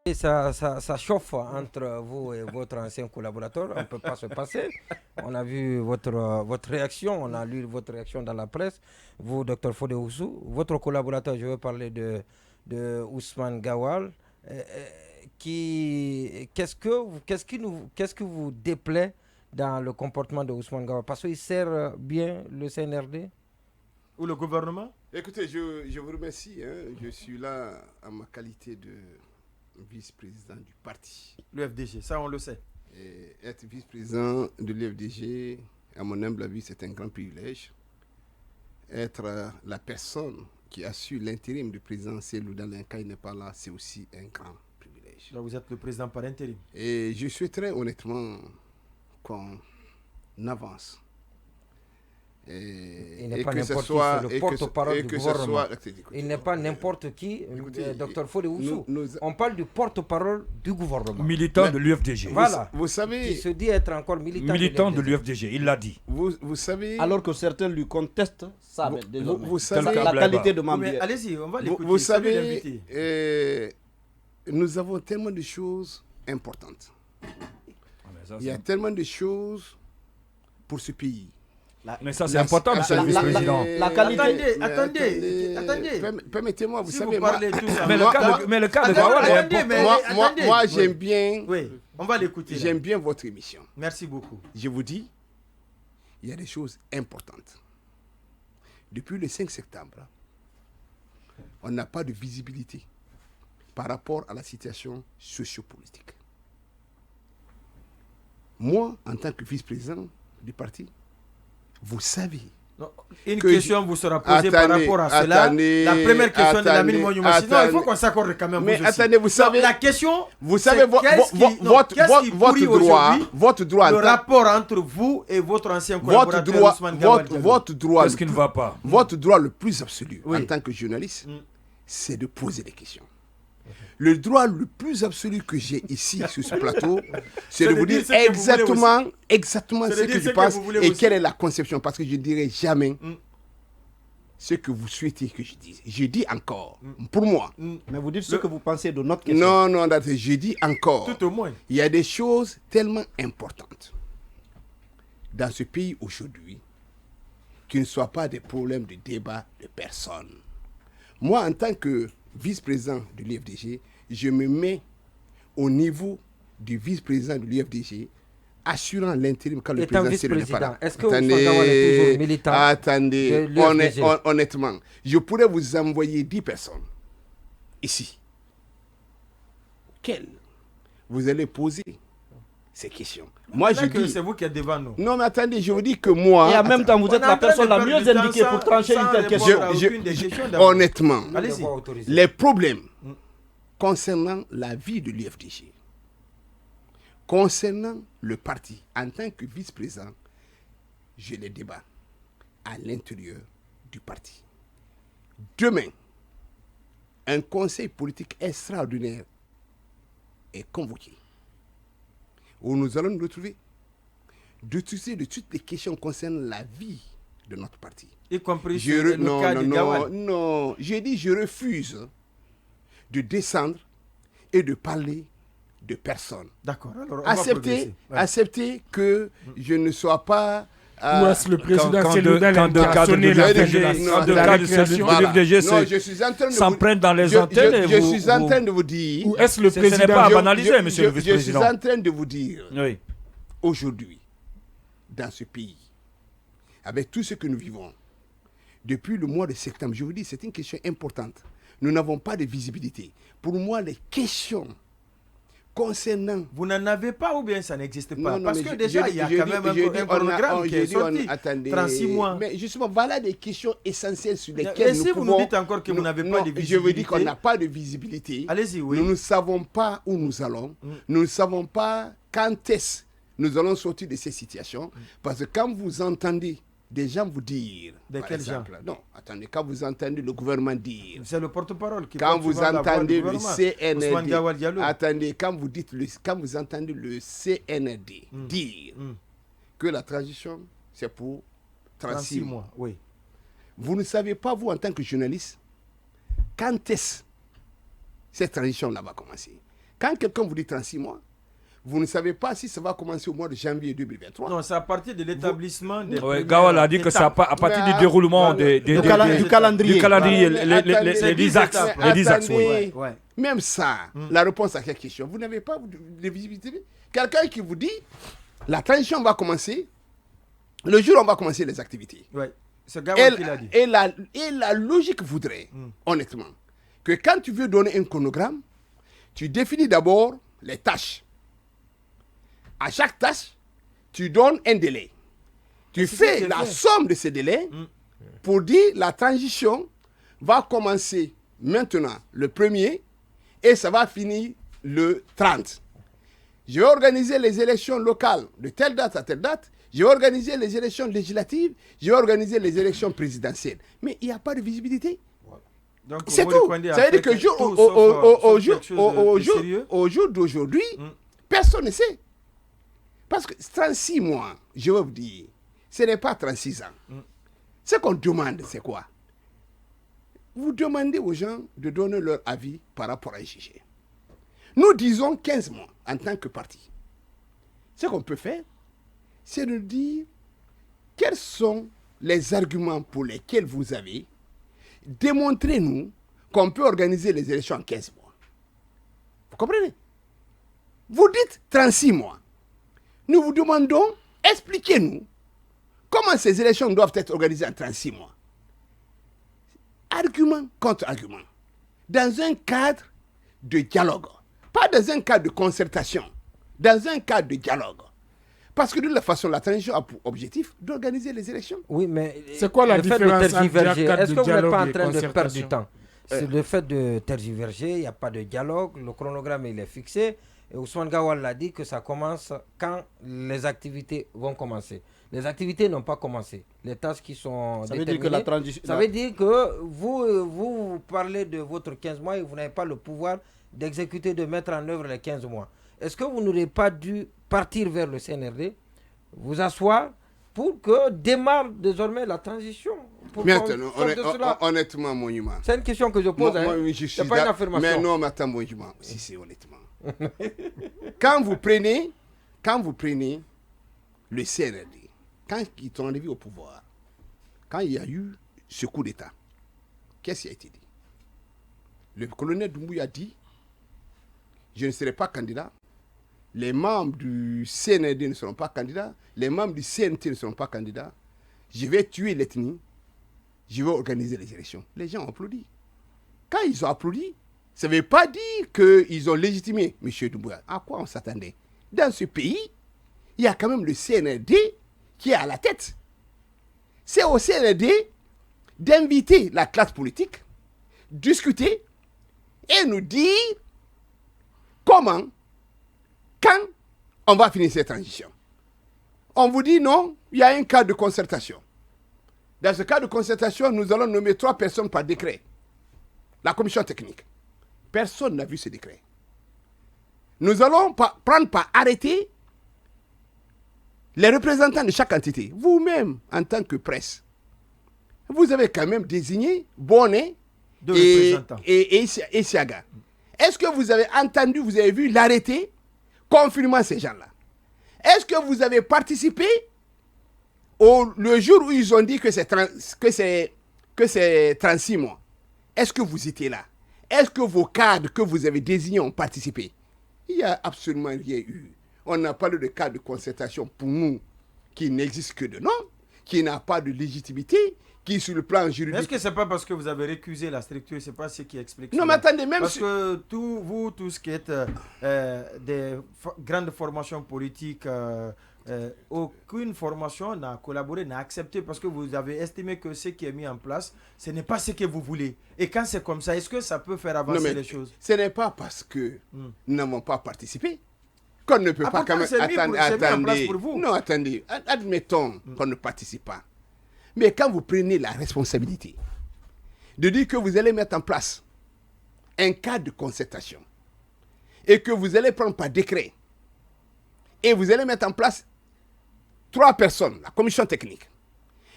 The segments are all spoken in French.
Et ça chauffe entre vous et votre ancien collaborateur, on ne peut pas se passer. On a vu votre réaction, on a lu votre réaction dans la presse. Vous, Dr Fodé Oussou, votre collaborateur, je veux parler de Ousmane Gawal, qu'est-ce que vous déplaît dans le comportement de Ousmane Gawal? Parce qu'il sert bien le CNRD ou le gouvernement? Écoutez, je vous remercie. Je suis là en ma qualité de vice-président du parti. L'UFDG, ça on le sait. Et être vice-président de l'UFDG, à mon humble avis, c'est un grand privilège. Être la personne qui assure l'intérim du président Cellou Dalein quand il n'est pas là, c'est aussi un grand privilège. Là, vous êtes le président par intérim. Et je souhaiterais honnêtement qu'on avance. Il n'est pas n'importe qui, c'est le porte-parole du gouvernement. Il n'est pas n'importe qui, Dr Fodé Oussou. On parle du porte-parole du gouvernement. Militant de l'UFDG. Voilà. Vous savez, qui se dit être encore militant de l'UFDG, il l'a dit. Vous savez. Alors que certains lui contestent ça, vous savez la qualité de membre. Allez-y, on va l'écouter. Vous savez, nous avons tellement de choses importantes. Il y a tellement de choses pour ce pays. Mais ça, c'est important, monsieur le vice-président. La qualité. Attendez. Permettez-moi, vous si savez. Vous parlez tout ça. Mais le cas de Gawal. Moi, j'aime bien. Oui, on va l'écouter. J'aime bien votre émission. Merci beaucoup. Je vous dis, il y a des choses importantes. Depuis le 5 septembre, on n'a pas de visibilité par rapport à la situation sociopolitique. Moi, en tant que vice-président du parti, vous savez. Non, une question vous sera posée par rapport à cela. La première question de la Mouniou. Sinon, il faut qu'on s'accorde quand même. Mais attendez, vous savez. La question. Vous savez, votre droit. Le rapport entre vous et votre ancien collaborateur Ousmane Gawal. Votre droit. Qu'est-ce qui ne va pas? Votre droit le plus absolu en tant que journaliste, c'est de poser des questions. Le droit le plus absolu que j'ai ici sur ce plateau, c'est de vous dire exactement ce que je pense et quelle est la conception. Parce que je ne dirai jamais ce que vous souhaitez que je dise. Je dis encore, pour moi. Mais vous dites ce que vous pensez de notre question. Non, je dis encore. Tout au moins. Il y a des choses tellement importantes dans ce pays aujourd'hui qui ne soient pas des problèmes de débat de personne. Moi, en tant que vice-président de l'UFDG, je me mets au niveau du vice-président de l'UFDG, assurant l'intérim quand le président n'est pas là. Est-ce que Ousmane Gawal est toujours militant? Attendez, honnêtement, je pourrais vous envoyer 10 personnes ici. Quelles vous allez poser ces questions? Moi, je dis. C'est vous qui êtes devant nous. Non, mais attendez, je vous dis que moi. Et en même temps, vous êtes la personne la mieux indiquée pour trancher une telle question. Honnêtement, les problèmes concernant la vie de l'UFDG, concernant le parti, en tant que vice-président, je les débat à l'intérieur du parti. Demain, un conseil politique extraordinaire est convoqué, où nous allons nous retrouver, de traiter de toutes les questions concernant la vie de notre parti. Y compris le cas de Gawal. Non, j'ai dit je refuse de descendre et de parler de personne. D'accord. Accepter que je ne sois pas. Ou est-ce le président Cellou Dalein qui a sonné la l'UFDG s'en prennent dans les antennes? Je suis en train de vous dire. Ou est-ce le président? Ce n'est pas à banaliser, monsieur le vice-président. Je suis en train de vous dire. Oui. Aujourd'hui, dans ce pays, avec tout ce que nous vivons, depuis le mois de septembre, je vous dis, c'est une question importante. Nous n'avons pas de visibilité. Pour moi, les questions concernant... Vous n'en avez pas ou bien ça n'existe pas? Non, parce que déjà, il y a quand même un chronogramme qui est sorti. 36 mois. Mais justement, voilà des questions essentielles sur lesquelles nous pouvons... Et si vous nous dites encore que vous n'avez pas de visibilité... Je veux dire qu'on n'a pas de visibilité. Allez-y, oui. Nous ne savons pas où nous allons. Nous ne savons pas quand est-ce nous allons sortir de ces situations. Parce que quand vous entendez des gens vous dire... De quels gens? Non, attendez, quand vous entendez le gouvernement dire... C'est le porte-parole qui... Quand vous entendez le CNRD... Attendez, quand vous entendez le CNRD dire que la transition, c'est pour 36 mois. Oui. Vous ne savez pas, vous, en tant que journaliste, quand est-ce cette transition-là va commencer? Quand quelqu'un vous dit 36 mois, vous ne savez pas si ça va commencer au mois de janvier 2023. Non, c'est à partir de l'établissement des... Gawal a dit que c'est à partir du déroulement du calendrier, les 10 axes. Même ça, la réponse à cette question, vous n'avez pas de visibilité. Quelqu'un qui vous dit, la transition va commencer, le jour où on va commencer les activités. Ouais. C'est Gawal qui l'a dit. Et la logique voudrait, honnêtement, que quand tu veux donner un chronogramme, tu définis d'abord les tâches. À chaque tâche, tu donnes un délai. Tu fais la somme de ces délais pour dire la transition va commencer maintenant le 1er et ça va finir le 30. Je vais organiser les élections locales de telle date à telle date. Je vais organiser les élections législatives. Je vais organiser les élections présidentielles. Mais il n'y a pas de visibilité. Donc, c'est tout. Ça veut dire que au jour d'aujourd'hui, personne ne sait. Parce que 36 mois, je vais vous dire, ce n'est pas 36 ans. Ce qu'on demande, c'est quoi? Vous demandez aux gens de donner leur avis par rapport à un sujet. Nous disons 15 mois en tant que parti. Ce qu'on peut faire, c'est de dire quels sont les arguments pour lesquels vous avez. Démontrez-nous qu'on peut organiser les élections en 15 mois. Vous comprenez? Vous dites 36 mois. Nous vous demandons, expliquez-nous comment ces élections doivent être organisées en 36 mois. Argument contre argument. Dans un cadre de dialogue. Pas dans un cadre de concertation. Dans un cadre de dialogue. Parce que de la façon, la transition a pour objectif d'organiser les élections. Oui, mais c'est quoi la différence entre est-ce que vous n'êtes pas en train de perdre du temps? C'est le fait de tergiverger, il n'y a pas de dialogue, le chronogramme il est fixé. Et Ousmane Gawal l'a dit que ça commence quand les activités vont commencer. Les activités n'ont pas commencé. Les tâches qui sont ça déterminées. Veut dire que la transition... Ça veut dire que vous parlez de votre 15 mois et vous n'avez pas le pouvoir d'exécuter, de mettre en œuvre les 15 mois. Est-ce que vous n'aurez pas dû partir vers le CNRD, vous asseoir pour que démarre désormais la transition? Maintenant, honnêtement, mon humain. C'est une question que je pose. C'est pas une affirmation. Mais non, mais attends, mon humain, si c'est honnêtement. Quand vous prenez le CNRD, quand ils sont arrivés au pouvoir, quand il y a eu ce coup d'État, qu'est-ce qui a été dit? Le colonel Doumbouya a dit, je ne serai pas candidat, les membres du CNRD ne seront pas candidats, les membres du CNT ne seront pas candidats, je vais tuer l'ethnie, je vais organiser les élections. Les gens ont applaudi. Quand ils ont applaudi, ça ne veut pas dire qu'ils ont légitimé M. Doumbouya. À quoi on s'attendait? Dans ce pays, il y a quand même le CNRD qui est à la tête. C'est au CNRD d'inviter la classe politique, discuter et nous dire comment, quand on va finir cette transition. On vous dit non, il y a un cadre de concertation. Dans ce cadre de concertation, nous allons nommer 3 personnes par décret. La commission technique. Personne n'a vu ce décret. Nous allons prendre par arrêté les représentants de chaque entité. Vous-même, en tant que presse, vous avez quand même désigné Bonnet et Siaga. Est-ce que vous avez entendu, vous avez vu l'arrêté confirmant ces gens-là? Est-ce que vous avez participé le jour où ils ont dit que c'est 36 mois? Est-ce que vous étiez là? Est-ce que vos cadres que vous avez désignés ont participé? Il n'y a absolument rien eu. On n'a pas de cadre de concertation pour nous qui n'existe que de nom, qui n'a pas de légitimité, qui sur le plan juridique... Est-ce que ce n'est pas parce que vous avez récusé la structure, c'est pas ce qui explique non, cela? Mais attendez, même parce que tout ce qui est des grandes formations politiques, aucune formation n'a collaboré, n'a accepté parce que vous avez estimé que ce qui est mis en place, ce n'est pas ce que vous voulez. Et quand c'est comme ça, est-ce que ça peut faire avancer les choses? Ce n'est pas parce que nous n'avons pas participé qu'on ne peut pas quand même... Attendez. Non, attendez. Admettons qu'on ne participe pas. Mais quand vous prenez la responsabilité de dire que vous allez mettre en place un cadre de concertation et que vous allez prendre par décret et vous allez mettre en place 3 personnes, la commission technique,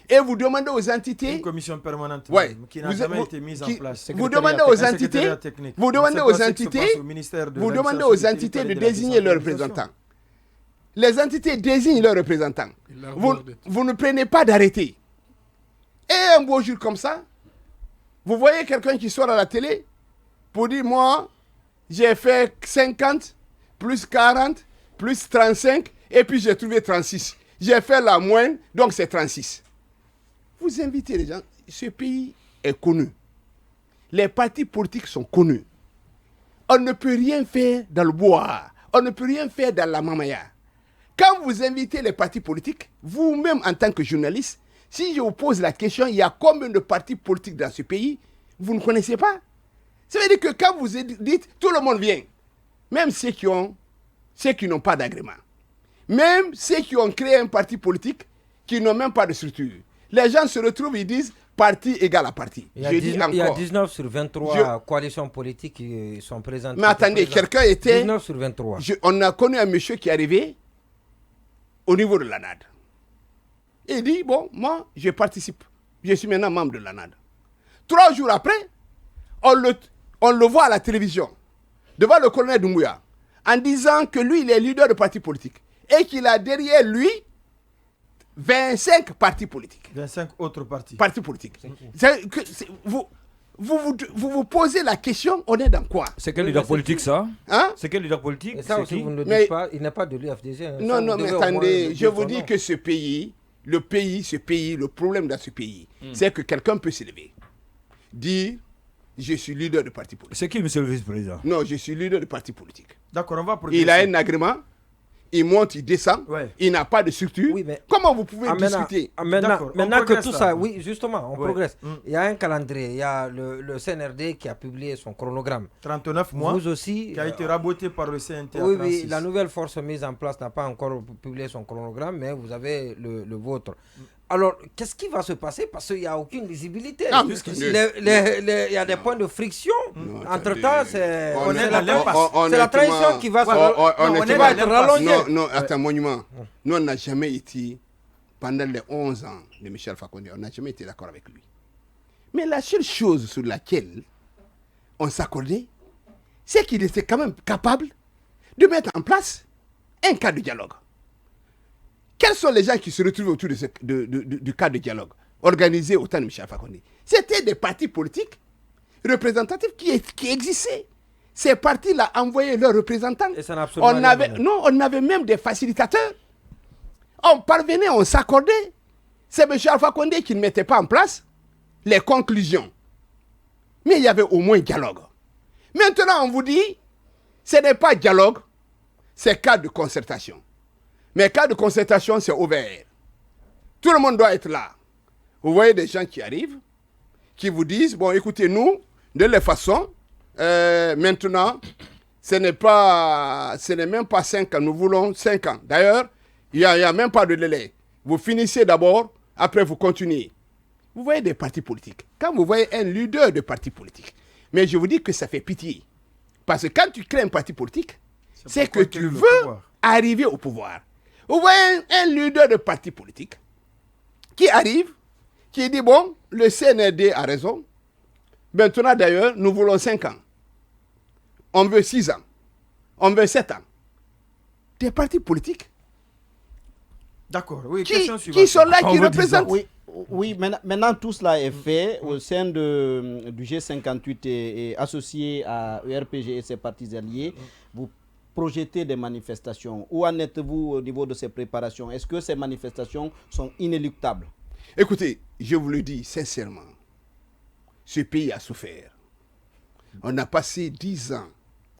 Et vous demandez aux entités... Une commission permanente qui n'a Vous- jamais vous- été mise qui- en place. vous demandez aux Un entités... secrétariat technique. Vous On demandez sait aux pas ce qui se entités... passe au ministère de Vous demandez l'administration aux du entités territoire de et de la désigner leurs décentralisation. représentants. Les entités désignent leurs représentants. Vous ne prenez pas d'arrêté. Et un beau jour comme ça, vous voyez quelqu'un qui sort à la télé pour dire, moi, j'ai fait 50, plus 40, plus 35, et puis j'ai trouvé 36. J'ai fait la moyenne, donc c'est 36. Vous invitez les gens. Ce pays est connu. Les partis politiques sont connus. On ne peut rien faire dans le bois. On ne peut rien faire dans la mamaya. Quand vous invitez les partis politiques, vous-même en tant que journaliste, si je vous pose la question, il y a combien de partis politiques dans ce pays, vous ne connaissez pas. Ça veut dire que quand vous dites, tout le monde vient, même ceux qui n'ont pas d'agrément, même ceux qui ont créé un parti politique, qui n'ont même pas de structure. Les gens se retrouvent, ils disent, parti égale à parti. Il y a 19 sur 23 coalitions politiques qui sont présentes. Mais attendez, quelqu'un était... 19 sur 23. On a connu un monsieur qui est arrivé au niveau de l'ANAD. Il dit, bon, moi, je participe. Je suis maintenant membre de l'ANAD. 3 jours après, on le voit à la télévision, devant le colonel Doumbouya, en disant que lui, il est leader de parti politique et qu'il a derrière lui 25 partis politiques. 25 autres partis. Partis politiques. Vous posez la question, on est dans quoi? C'est quel leader politique ça? Hein? C'est quel leader politique? Et ça C'est aussi, qui? vous ne le dites pas, il n'a pas de l'UFDG. Hein. Non, Ça, non, vous mais devez au moins attendez, le je dire vous son dis nom. que ce pays, le problème dans ce pays, c'est que quelqu'un peut s'élever, dire, je suis leader de parti politique. C'est qui, monsieur le vice-président? Non, je suis leader de parti politique. D'accord, on va progresser. Il a un agrément, il monte, il descend, Ouais. il n'a pas de structure. Oui, mais- Comment vous pouvez Maintenant, discuter? maintenant on que progresse, tout là. ça, oui, justement, on Ouais. progresse. Mm. Il y a un calendrier, il y a le CNRD qui a publié son chronogramme. 39 mois, Vous aussi. qui a été raboté par le CNT. à Oui, 36. oui, la nouvelle force mise en place n'a pas encore publié son chronogramme, mais vous avez le vôtre. Alors, qu'est-ce qui va se passer? Parce qu'il n'y a aucune lisibilité. Non, mais Il y a des points de friction. Non, Entre-temps, attendez. c'est On est la dans l'impasse. c'est la transition qui va honnêtement, qui va être rallongée. Non, attends, monument. Nous, on n'a jamais été, pendant les 11 ans de Michel Fakonde, on n'a jamais été d'accord avec lui. Mais la seule chose sur laquelle on s'accordait, c'est qu'il était quand même capable de mettre en place un cadre de dialogue. Quels sont les gens qui se retrouvent autour du cadre de dialogue organisé au temps de Michel Fakonde? C'était des partis politiques représentatifs qui existaient. Ces partis-là envoyaient leurs représentants. Et ça n'a absolument rien donné. On avait même des facilitateurs. On parvenait, on s'accordait. C'est M. Alpha Condé qui ne mettait pas en place les conclusions. Mais il y avait au moins dialogue. Maintenant, on vous dit, ce n'est pas dialogue, c'est cadre de concertation. Mais cadre de concertation, c'est ouvert. Tout le monde doit être là. Vous voyez des gens qui arrivent, qui vous disent, bon, écoutez, nous, de la façon, maintenant, ce n'est même pas 5 ans, nous voulons 5 ans. D'ailleurs, il n'y a même pas de délai. Vous finissez d'abord, après vous continuez. Vous voyez des partis politiques. Quand vous voyez un leader de parti politique, mais je vous dis que ça fait pitié. Parce que quand tu crées un parti politique, c'est que tu veux arriver au pouvoir. Vous voyez un leader de parti politique qui arrive, qui dit, bon, le CNRD a raison. Maintenant, d'ailleurs, nous voulons 5 ans. On veut 6 ans. On veut 7 ans. Des partis politiques D'accord, oui, qui question suivante. sont là, qui représentent. Oui, maintenant tout cela est fait au sein du G58 et associé à ERPG et ses partis alliés. Vous projetez des manifestations. Où en êtes-vous au niveau de ces préparations? Est-ce que ces manifestations sont inéluctables? Écoutez, je vous le dis sincèrement, ce pays a souffert. On a passé 10 ans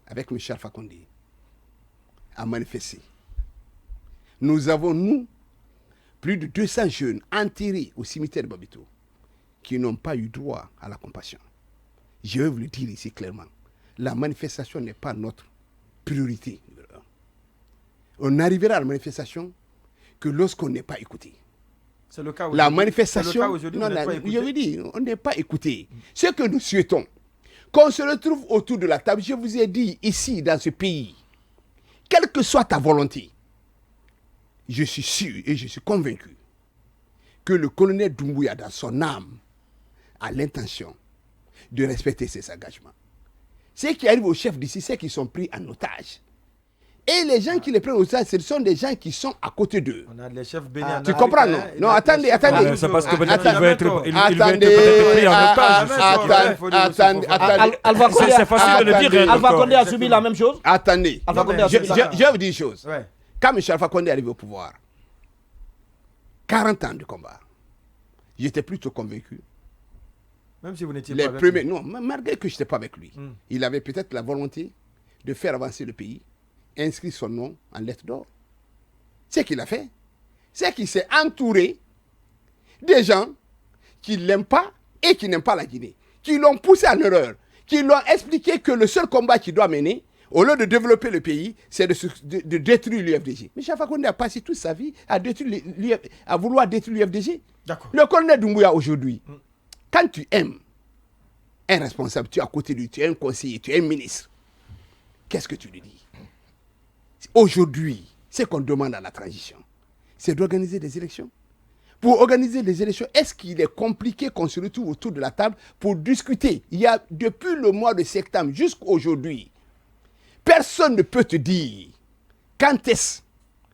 avec Michel Fakonde à manifester. Nous avons, plus de 200 jeunes enterrés au cimetière de Babito qui n'ont pas eu droit à la compassion. Je vais vous le dire ici clairement. La manifestation n'est pas notre priorité. On n'arrivera à la manifestation que lorsqu'on n'est pas écouté. C'est le cas aujourd'hui. La manifestation, C'est le cas non, aujourd'hui, vous n'êtes pas écouté. je veux dire, on n'est pas écouté. Ce que nous souhaitons, qu'on se retrouve autour de la table, je vous ai dit ici, dans ce pays, quelle que soit ta volonté, je suis sûr et je suis convaincu que le colonel Doumbouya, dans son âme, a l'intention de respecter ses engagements. Ceux qui arrivent au chef d'ici, c'est qu'ils sont pris en otage. Et les gens qui les prennent au otage, ce sont des gens qui sont à côté d'eux. On a les chefs bénis. Tu comprends, non? Non, attendez. C'est parce que peut-être qu'il veut être pris en otage. Alpha Condé, C'est facile de le dire. Alpha Condé a subi la même chose. Attendez. Alpha Condé a Je subi la même chose. vais vous dire une chose. Ouais. Quand M. Alpha Condé est arrivé au pouvoir, 40 ans de combat, j'étais plutôt convaincu. Même si vous n'étiez pas Les avec premiers, lui. non, malgré que je n'étais pas avec lui, il avait peut-être la volonté de faire avancer le pays, inscrire son nom en lettres d'or. C'est ce qu'il a fait. C'est qu'il s'est entouré des gens qui ne l'aiment pas et qui n'aiment pas la Guinée, qui l'ont poussé en erreur, qui l'ont expliqué que le seul combat qu'il doit mener, au lieu de développer le pays, c'est de détruire l'UFDG. Mais Alpha Condé a passé toute sa vie à vouloir détruire l'UFDG. D'accord. Le colonel Doumbouya aujourd'hui, quand tu aimes un responsable, tu es à côté de lui, tu es un conseiller, tu es un ministre, qu'est-ce que tu lui dis? Aujourd'hui, ce qu'on demande à la transition, c'est d'organiser des élections. Pour organiser des élections, est-ce qu'il est compliqué qu'on se retrouve autour de la table pour discuter? Il y a, depuis le mois de septembre jusqu'à aujourd'hui, personne ne peut te dire quand est-ce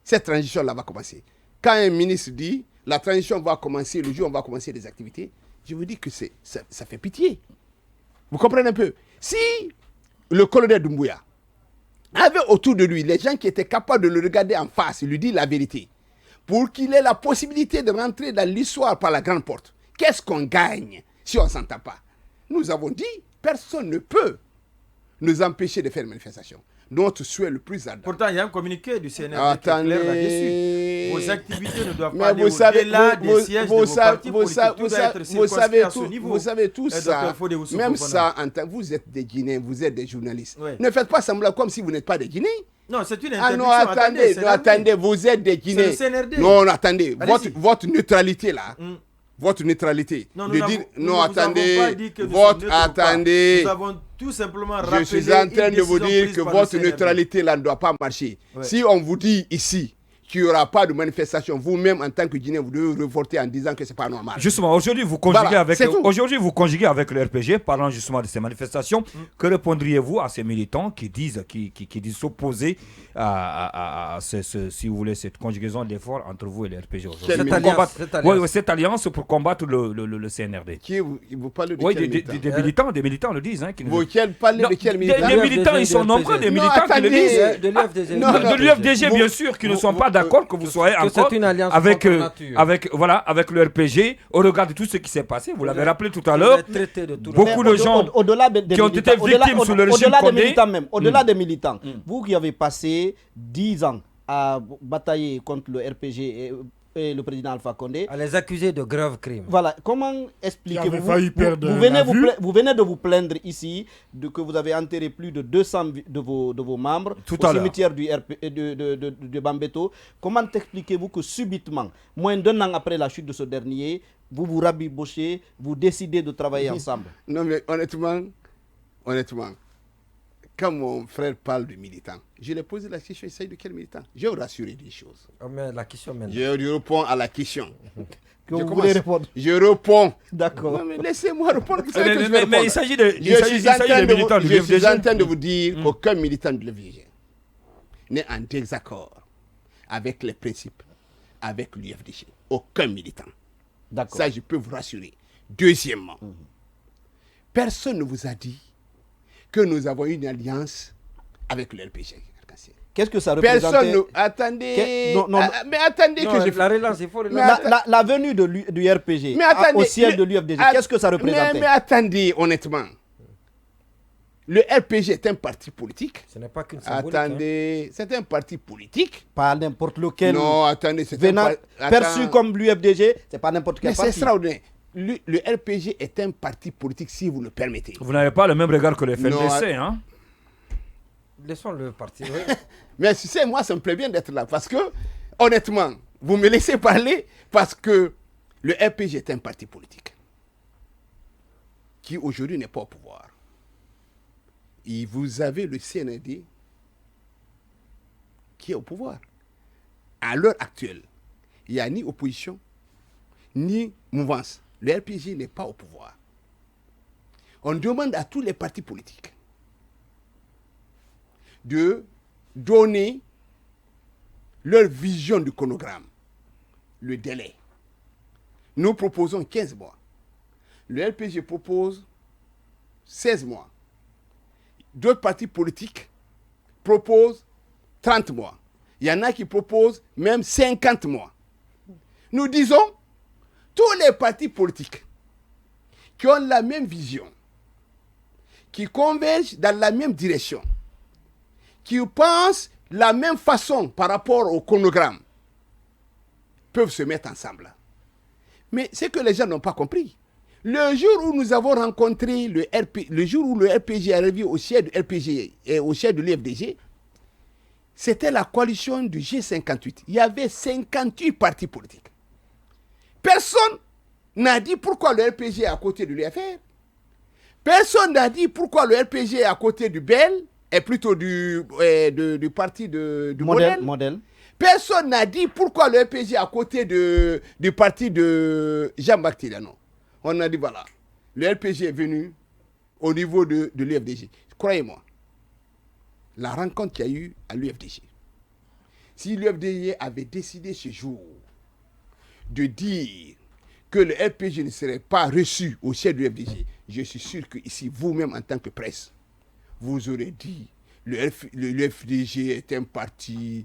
cette transition-là va commencer. Quand un ministre dit la transition va commencer le jour où on va commencer les activités, je vous dis que ça fait pitié. Vous comprenez un peu? Si le colonel Doumbouya avait autour de lui les gens qui étaient capables de le regarder en face et lui dire la vérité, pour qu'il ait la possibilité de rentrer dans l'histoire par la grande porte, qu'est-ce qu'on gagne si on ne s'entend pas? Nous avons dit, personne ne peut nous empêcher de faire une manifestation. Notre souhait le plus ardent. Pourtant, il y a un communiqué du CNRD qui est clair là-dessus. Vos activités ne doivent pas aller au-delà des sièges de vos partis politiques. Tout doit être circonscrit à ce niveau. Vous savez tout ça. Même ça, vous êtes des Guinéens, vous êtes des journalistes. Oui. Ne faites pas semblant comme si vous n'êtes pas des Guinéens. Non, c'est une Ah interdiction. non, attendez, vous êtes des Guinéens. C'est le CNRD. Non, attendez, Allez-y. votre neutralité là. Votre neutralité. Non, Attendez. Nous avons tout simplement rappelé. Je suis en train de vous dire que votre neutralité là ne doit pas marcher. Ouais. Si on vous dit ici qu'il n'y aura pas de manifestation, vous-même en tant que Guinéen, vous devez revolter en disant que ce n'est pas normal. Justement, aujourd'hui, vous conjuguez avec le RPG, parlant justement de ces manifestations. Que répondriez-vous à ces militants qui disent s'opposer à si vous voulez, cette conjugaison d'efforts entre vous et le RPG aujourd'hui? Cette alliance pour combattre le CNRD. Vous parlez de Des militants le disent. Vous parlez de quels militants? Des militants, ils sont nombreux, des militants qui le disent. De l'UFDG, bien sûr, qui ne sont pas d'accord que vous soyez encore avec le RPG au regard de tout ce qui s'est passé. Vous l'avez rappelé tout à l'heure. Beaucoup de gens qui ont été victimes sous le régime Condé. Au-delà des militants, vous qui avez passé 10 ans à batailler contre le RPG et le président Alpha Condé, à les accuser de graves crimes. Voilà, comment expliquez-vous? Vous venez de vous plaindre ici que vous avez enterré plus de 200 de vos membres au cimetière de Bambeto. Comment expliquez-vous que subitement, moins d'un an après la chute de ce dernier, vous vous rabibochez, vous décidez de travailler ensemble? Non mais honnêtement, quand mon frère parle de militants, je lui ai posé la question, il s'agit de quel militant? Je vais vous rassurer des choses. Mais la question maintenant. Je réponds à la question. Vous voulez répondre? Je réponds. D'accord. Non, mais laissez-moi répondre. Vous savez que je vais mais il s'agit de militants du Je suis en train de vous UFDG. dire qu'aucun militant de l'UFDG n'est en désaccord avec les principes, avec l'UFDG. Aucun militant. D'accord. Ça, je peux vous rassurer. Deuxièmement, personne ne vous a dit que nous avons une alliance avec le RPG. Qu'est-ce que ça représente? Personne ne... Attendez. Mais attendez que je... La relance, il faut relancer. La venue du RPG au siège de l'UFDG, qu'est-ce que ça représentait? Mais attendez, honnêtement. Le RPG est un parti politique. Ce n'est pas qu'une symbolique. Attendez, c'est un parti politique. Pas n'importe lequel. Non, attendez, c'est perçu comme l'UFDG, c'est pas n'importe quel parti. parti. C'est extraordinaire. Le RPG est un parti politique, si vous le permettez. Vous n'avez pas le même regard que le FNDC, hein? Laissons-le partir. Mais tu sais, moi, ça me plaît bien d'être là. Parce que, honnêtement, vous me laissez parler parce que le RPG est un parti politique qui, aujourd'hui, n'est pas au pouvoir. Et vous avez le CNRD qui est au pouvoir. À l'heure actuelle, il n'y a ni opposition, ni mouvance. Le RPG n'est pas au pouvoir. On demande à tous les partis politiques de donner leur vision du chronogramme, le délai. Nous proposons 15 mois. Le RPG propose 16 mois. D'autres partis politiques proposent 30 mois. Il y en a qui proposent même 50 mois. Nous disons, tous les partis politiques qui ont la même vision, qui convergent dans la même direction, qui pensent la même façon par rapport au chronogramme, peuvent se mettre ensemble. Mais c'est que les gens n'ont pas compris. Le jour où nous avons rencontré le jour où le RPG est arrivé au siège du RPG et au siège de l'UFDG, c'était la coalition du G58. Il y avait 58 partis politiques. Personne n'a dit pourquoi le RPG est à côté de l'UFR. Personne n'a dit pourquoi le RPG est à côté du BEL, et plutôt du parti du modèle. Personne n'a dit pourquoi le RPG est à côté du parti de Jean-Marc Tilano. On a dit voilà, le RPG est venu au niveau de l'UFDG. Croyez-moi, la rencontre qu'il y a eu à l'UFDG, si l'UFDG avait décidé ce jour de dire que le RPG ne serait pas reçu au siège de l'UFDG, je suis sûr que ici, vous-même en tant que presse, vous aurez dit le FDG est un parti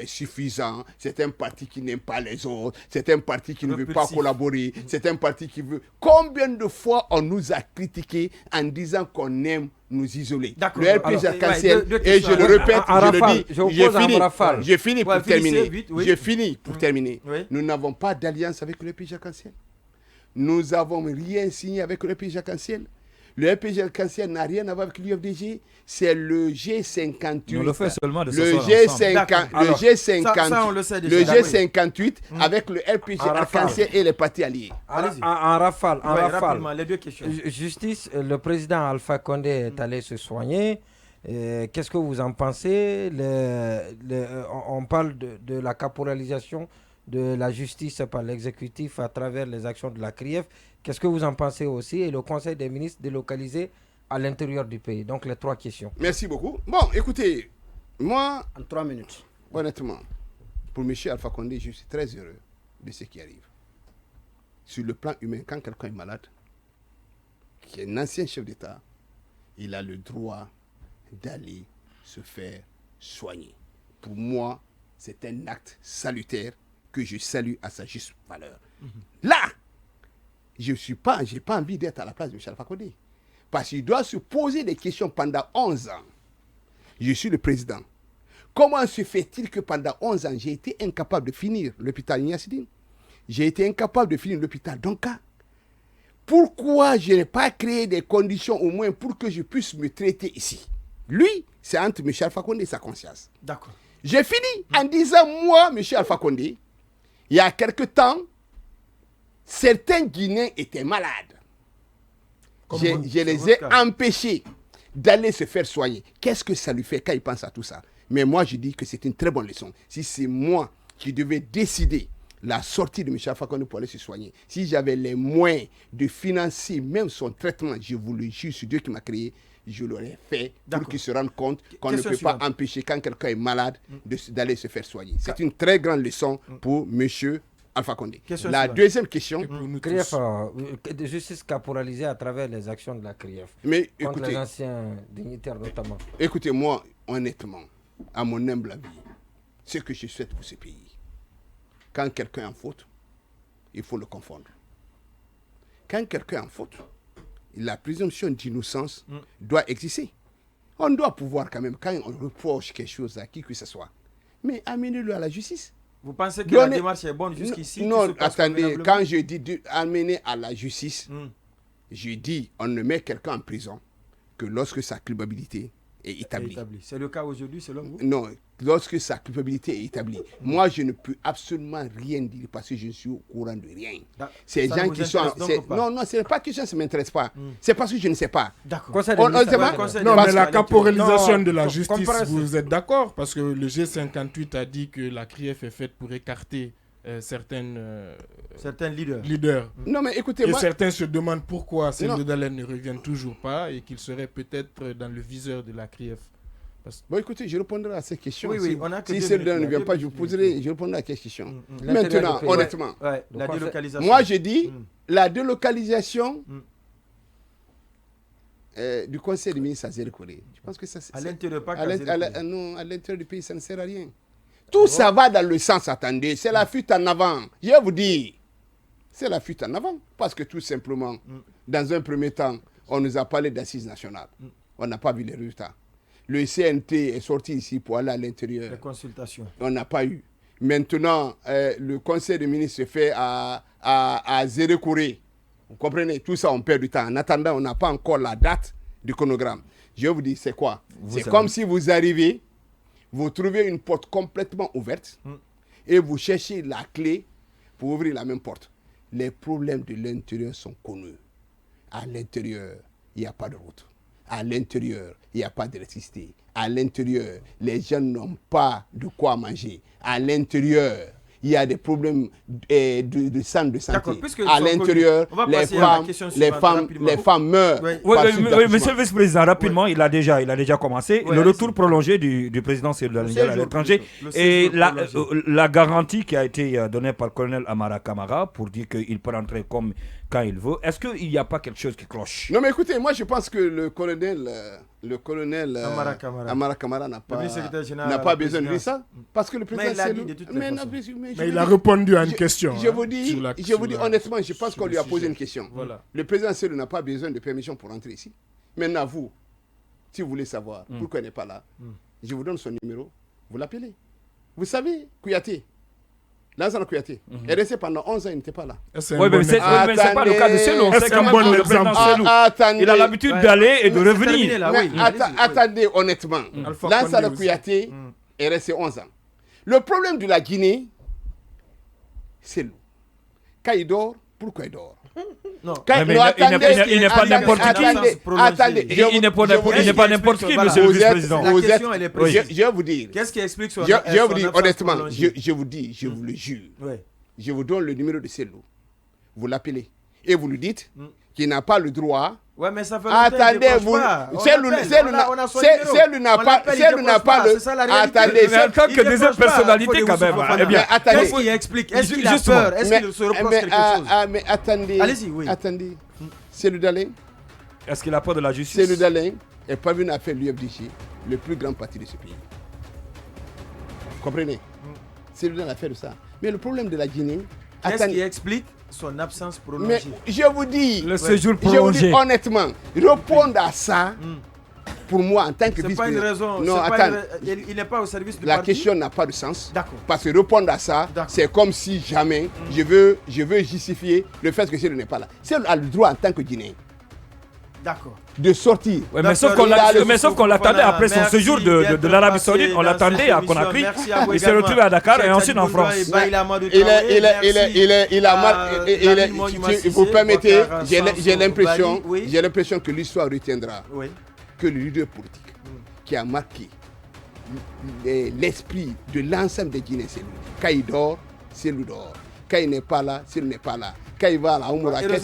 suffisant, c'est un parti qui n'aime pas les autres, c'est un parti qui ne veut pas collaborer, c'est un parti qui veut... Combien de fois on nous a critiqué en disant qu'on aime nous isoler? Le RPG arc-en-ciel, et je le répète, j'ai fini pour terminer. J'ai fini pour terminer. Nous n'avons pas d'alliance avec le RPG arc-en-ciel. Nous n'avons rien signé avec le RPG arc-en-ciel. Le RPG arc-en-ciel n'a rien à voir avec l'UFDG, c'est le G58. On le fait seulement de le G58 avec le RPG arc-en-ciel et les partis alliés. En rafale, les deux questions. Justice, le président Alpha Condé est allé se soigner. Qu'est-ce que vous en pensez? On parle de la caporalisation de la justice par l'exécutif à travers les actions de la CRIEF. Qu'est-ce que vous en pensez aussi? Et le Conseil des ministres délocalisé à l'intérieur du pays. Donc les trois questions. Merci beaucoup. Bon, écoutez, moi, en 3 minutes, honnêtement, pour M. Alpha Condé, je suis très heureux de ce qui arrive. Sur le plan humain, quand quelqu'un est malade, qui est un ancien chef d'État, il a le droit d'aller se faire soigner. Pour moi, c'est un acte salutaire que je salue à sa juste valeur. Là, je n'ai pas envie d'être à la place de M. Alpha Condé. Parce qu'il doit se poser des questions pendant 11 ans. Je suis le président. Comment se fait-il que pendant 11 ans, j'ai été incapable de finir l'hôpital Niassidine? J'ai été incapable de finir l'hôpital Donka? Pourquoi je n'ai pas créé des conditions au moins pour que je puisse me traiter ici? Lui, c'est entre M. Alpha Condé et sa conscience. D'accord. J'ai fini en disant, moi, M. Alpha Condé, il y a quelque temps, certains Guinéens étaient malades. Je les ai empêchés d'aller se faire soigner. Qu'est-ce que ça lui fait quand il pense à tout ça? Mais moi, je dis que c'est une très bonne leçon. Si c'est moi qui devais décider la sortie de M. Alpha Condé pour aller se soigner, si j'avais les moyens de financer même son traitement, je vous le jure, c'est Dieu qui m'a créé, je l'aurais fait pour qu'il se rende compte qu'on ne peut pas empêcher quand quelqu'un est malade d'aller se faire soigner. C'est une très grande leçon pour M. Alpha Condé. La deuxième question... CRIEF, de justice caporalisée à travers les actions de la CRIEF. Mais contre écoutez, les anciens dignitaires notamment. Écoutez, moi, honnêtement, à mon humble avis, ce que je souhaite pour ce pays, quand quelqu'un est en faute, il faut le confondre. Quand quelqu'un est en faute, la présomption d'innocence doit exister. On doit pouvoir quand même, quand on reproche quelque chose à qui que ce soit, mais amener-le à la justice. Vous pensez que la démarche est bonne jusqu'ici? Non, attendez, quand je dis amener à la justice, je dis on ne met quelqu'un en prison que lorsque sa culpabilité est établie. C'est le cas aujourd'hui selon vous? Non, lorsque sa culpabilité est établie. Moi, je ne peux absolument rien dire parce que je ne suis au courant de rien. Ces gens qui sont... Non, ce n'est pas que ça ne m'intéresse pas. C'est parce que je ne sais pas. D'accord. Non, mais la caporalisation de la justice, vous êtes d'accord? Parce que le G58 a dit que la CRIEF est faite pour écarter certains leaders. Non, mais écoutez, et certains se demandent pourquoi Cellou Dalein ne revient toujours pas et qu'il serait peut-être dans le viseur de la CRIEF. Bon, écoutez, je répondrai à ces questions. Oui, si Cellou Dalein ne vient pas, je répondrai à ces questions. Maintenant, honnêtement, la délocalisation. Moi, je dis la délocalisation du conseil des ministres à Zérekoré. Je pense que ça, à l'intérieur, pas non, à l'intérieur du pays, ça ne sert à rien. Tout ça va dans le sens, attendez, c'est la fuite en avant. Je vais vous dire, c'est la fuite en avant. Parce que tout simplement, dans un premier temps, on nous a parlé d'assises nationales. On n'a pas vu les résultats. Le CNT est sorti ici pour aller à l'intérieur. Les consultations. On n'a pas eu. Maintenant, le conseil des ministres se fait à Zérekoré. Vous comprenez? Tout ça, on perd du temps. En attendant, on n'a pas encore la date du chronogramme. Je vous dis, c'est quoi? C'est comme si vous arrivez, vous trouvez une porte complètement ouverte et vous cherchez la clé pour ouvrir la même porte. Les problèmes de l'intérieur sont connus. À l'intérieur, il n'y a pas de route. À l'intérieur, il n'y a pas d'électricité. À l'intérieur, les gens n'ont pas de quoi manger. À l'intérieur, il y a des problèmes de centre de santé. À l'intérieur, les femmes meurent. Oui, monsieur le vice-président, rapidement, il a déjà commencé. Le retour prolongé du président Cellou Dalein à l'étranger et la garantie qui a été donnée par le colonel Amara Camara pour dire qu'il peut rentrer comme quand il veut. Est-ce qu'il n'y a pas quelque chose qui cloche? Non, mais écoutez, moi je pense que le colonel Amara Camara n'a pas besoin de dire ça. Parce que le président Cellou... Mais il a répondu à une question. Je vous dis honnêtement, je pense qu'on lui a posé une question. Voilà. Le président Cellou n'a pas besoin de permission pour entrer ici. Maintenant, vous, si vous voulez savoir pourquoi il n'est pas là, je vous donne son numéro, vous l'appelez. Vous savez, Kouyaté, Lansana Kouyaté est resté pendant 11 ans, il n'était pas là. Oui, mais c'est pas le cas de Cellou. C'est un bon exemple. Il a l'habitude d'aller et de revenir. Attendez, honnêtement. Lansana Kouyaté est resté 11 ans. Le problème de la Guinée, c'est Cellou. Quand il dort, pourquoi il dort? Non. Il n'est pas n'importe qui. Il n'est pas n'importe qui, monsieur le vice-président. Je vais vous dire. Qu'est-ce qui explique son Je vais vous dire honnêtement, je vous dis, je vous le jure. Je vous donne le numéro de Cellou. Vous l'appelez et vous lui dites qu'il n'a pas le droit. Ouais, mais ça fait attendez, vous. Cellou n'a pas le. Attendez, en tant que deuxième personnalité, quand même. Eh bien, attendez. Qu'est-ce qu'il explique? Est-ce qu'il a peur? Est-ce qu'il se reproche quelque chose? Mais attendez. Allez-y, oui. Attendez. Cellou Dalein. Est-ce qu'il a peur de la justice? Cellou Dalein est parvenu à faire l'UFDG, le plus grand parti de ce pays. Vous comprenez? Cellou Dalein a fait de ça. Mais le problème de la Guinée. Qu'est-ce qui explique son absence prolongée? Mais je vous dis, le séjour prolongé. Je vous dis honnêtement, répondre à ça, pour moi en tant que vice-président. C'est pas une raison. Non, il n'est pas au service du la parti. La question n'a pas de sens. D'accord. Parce que répondre à ça, c'est comme si jamais je veux justifier le fait que Cellou n'est pas là. Cellou a le droit en tant que Guinéen. D'accord. De sortir. Ouais, mais sauf qu'on l'attendait après son séjour de l'Arabie Saoudite, on l'attendait à Conakry, il s'est retrouvé à Dakar et ensuite en France. Vous permettez, j'ai l'impression que l'histoire retiendra que le leader politique qui a marqué l'esprit de l'ensemble des Guinéens, c'est lui. Quand il dort, c'est lui dort. Quand il n'est pas là, c'est lui n'est pas là. Quand il va à la Oumoura, je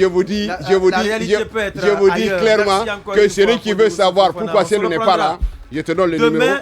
vous dis clairement que celui qui veut savoir pourquoi Cellou n'est pas là, je te donne le numéro.